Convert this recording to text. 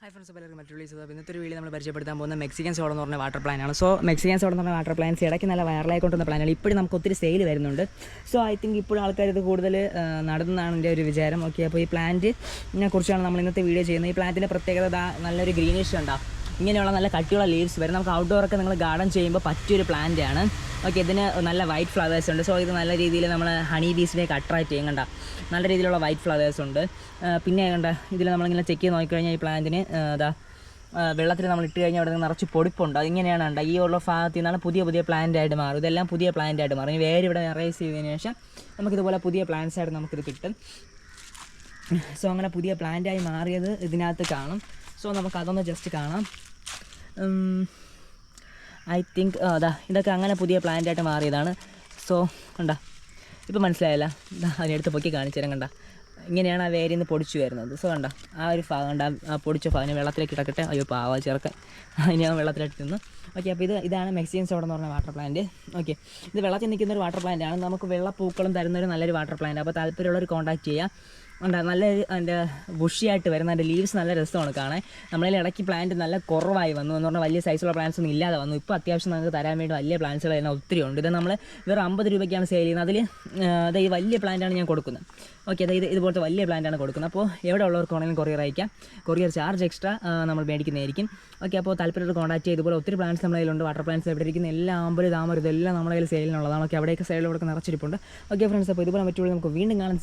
Hi friends, പലർക്കും മറ്റൊരു ഇന്നത്തെ ഒരു വീഡിയോ നമ്മൾ പരിചയപ്പെടുത്താൻ പോകുന്ന മെക്സിക്കൻ സോഡ എന്ന് പറഞ്ഞ വാട്ടർ പ്ലാനാണ്. സോ മെക്സിക്കൻ സോഡ എന്ന് പറഞ്ഞ വാട്ടർ പ്ലാൻസ് ഇടയ്ക്ക് നല്ല വൈറലായിക്കൊണ്ടുന്ന പ്ലാനാണ്. ഇപ്പോഴും നമുക്ക് ഒത്തിരി സെയിൽ വരുന്നുണ്ട്. സോ ഐ തിങ്ക് ഇപ്പോഴും ആൾക്കാർ ഇത് കൂടുതൽ നടന്നതാണ് എൻ്റെ ഒരു വിചാരം. ഓക്കെ, അപ്പോൾ ഈ പ്ലാന്റിനെ കുറിച്ചാണ് നമ്മൾ ഇന്നത്തെ വീഡിയോ ചെയ്യുന്നത്. ഈ പ്ലാന്റിൻ്റെ പ്രത്യേകത നല്ലൊരു ഗ്രീനിഷ് ഉണ്ടാവും. ഇങ്ങനെയുള്ള നല്ല കട്ടിയുള്ള ലീവ്സ് വരും. നമുക്ക് ഔട്ട്ഡോറൊക്കെ നിങ്ങൾ ഗാർഡൻ ചെയ്യുമ്പോൾ പറ്റിയൊരു പ്ലാന്റ് ആണ്. ഓക്കെ, ഇതിന് നല്ല വൈറ്റ് ഫ്ലവേഴ്സ് ഉണ്ട്. സോ ഇത് നല്ല രീതിയിൽ നമ്മൾ ഹണി ബീസിലേക്ക് അട്രാക്റ്റ് ചെയ്യും. കണ്ട നല്ല രീതിയിലുള്ള വൈറ്റ് ഫ്ലവേഴ്സ് ഉണ്ട്. പിന്നെ കണ്ട ഇതിൽ നമ്മളിങ്ങനെ ചെക്ക് ചെയ്ത് നോക്കിക്കഴിഞ്ഞാൽ ഈ പ്ലാന്റിന് വെള്ളത്തിൽ നമ്മൾ ഇട്ട് കഴിഞ്ഞാൽ അവിടെ നിന്ന് നിറച്ച് പൊടിപ്പുണ്ട്. അതിങ്ങനെയാണ് ഉണ്ട്. ഈ ഉള്ള ഭാഗത്തിൽ നിന്നാണ് പുതിയ പ്ലാന്റ് ആയിട്ട് മാറും. ഇതെല്ലാം പുതിയ പ്ലാന്റ് ആയിട്ട് മാറും. ഇനി വേര് ഇവിടെ അറേസ് ചെയ്തതിന് ശേഷം നമുക്കിതുപോലെ പുതിയ പ്ലാന്റ്സ് ആയിട്ട് നമുക്കിത് കിട്ടും. സോ അങ്ങനെ പുതിയ പ്ലാന്റായി മാറിയത് ഇതിനകത്ത് കാണും. സോ നമുക്കതൊന്ന് ജസ്റ്റ് കാണാം. ഐ തിങ്ക് ഇതൊക്കെ അങ്ങനെ പുതിയ പ്ലാന്റായിട്ട് മാറിയതാണ്. സോ കണ്ട ഇപ്പോൾ മനസ്സിലായല്ല, അതിനടുത്ത് പൊക്കി കാണിച്ചു തരാം. കണ്ട ഇങ്ങനെയാണ് ആ വേരിൽ നിന്ന് പൊടിച്ചു വരുന്നത്. സോ കണ്ട ആ ഒരു ഭാഗം കണ്ട ആ പൊടിച്ച ഭാഗം വെള്ളത്തിലേക്ക് ഇടക്കട്ടെ. അയ്യോ പാവ ചേർക്കാൻ ഇനി ഞാൻ വെള്ളത്തിലിട്ട് തിന്നു. ഓക്കെ, അപ്പോൾ ഇതാണ് മെക്സിക്കൻ സോഡ എന്ന് പറഞ്ഞ വാട്ടർ പ്ലാന്റ്. ഓക്കെ, ഇത് വെള്ളത്തിൽ നിൽക്കുന്ന ഒരു വാട്ടർ പ്ലാന്റ് ആണ്. നമുക്ക് വെള്ളപ്പൂക്കളും തരുന്നൊരു നല്ലൊരു വാട്ടർ പ്ലാന്റ്. അപ്പോൾ താല്പര്യമുള്ളവർ കോൺടാക്ട് ചെയ്യുക. ഉണ്ട് നല്ലൊരു അതിൻ്റെ ബുഷിയായിട്ട് വരുന്ന അതിൻ്റെ ലീവ്സ് നല്ല രസമാണ് കാണാൻ. നമ്മളതിൽ ഇടയ്ക്ക് പ്ലാന്റ് നല്ല കുറവായി വന്നു എന്ന് പറഞ്ഞാൽ വലിയ സൈസുള്ള പ്ലാന്റ്സ് ഒന്നും ഇല്ലാതെ വന്നു. ഇപ്പോൾ അത്യാവശ്യം നമുക്ക് തരാൻ വേണ്ടി വലിയ പ്ലാന്റ്സുകൾ തന്നെ ഒത്തിരി ഉണ്ട്. ഇത് നമ്മൾ വെറും 50 രൂപയ്ക്കാണ് സെയിൽ ചെയ്യുന്നത്. അതിൽ ഈ വലിയ പ്ലാന്റാണ് ഞാൻ കൊടുക്കുന്നത്. ഓക്കെ, ഇതുപോലത്തെ വലിയ പ്ലാന്റാണ് കൊടുക്കുന്നത്. അപ്പോൾ എവിടെ ഉള്ളവർക്കാണെങ്കിലും കൊറിയർ അയക്കാം. കൊറിയർ ചാർജ് എക്സ്ട്രാ നമ്മൾ മേടിക്കുന്നതായിരിക്കും. ഓക്കെ, അപ്പോൾ താല്പര്യത്തിൽ കോൺടാക്ട് ചെയ്ത് ഇതുപോലെ ഒത്തിരി പ്ലാന്റ്സ് നമ്മുടെ കയ്യിലുണ്ട്. വാട്ടർ പ്ലാന്റ്സ് എവിടെ ഇരിക്കുന്ന എല്ലാ ആമ്പല് താമര ഇതെല്ലാം നമ്മുടെ കയ്യിൽ സെയിലിനുള്ളതാണ്. ഓക്കെ, അവിടെയൊക്കെ സൈഡിലൂടെ നിറച്ചിരിപ്പുണ്ട്. ഓക്കെ ഫ്രണ്ട്സ്, അപ്പോൾ ഇതുപോലെ പറ്റുള്ളൂ. നമുക്ക് വീണ്ടും കാണാൻ.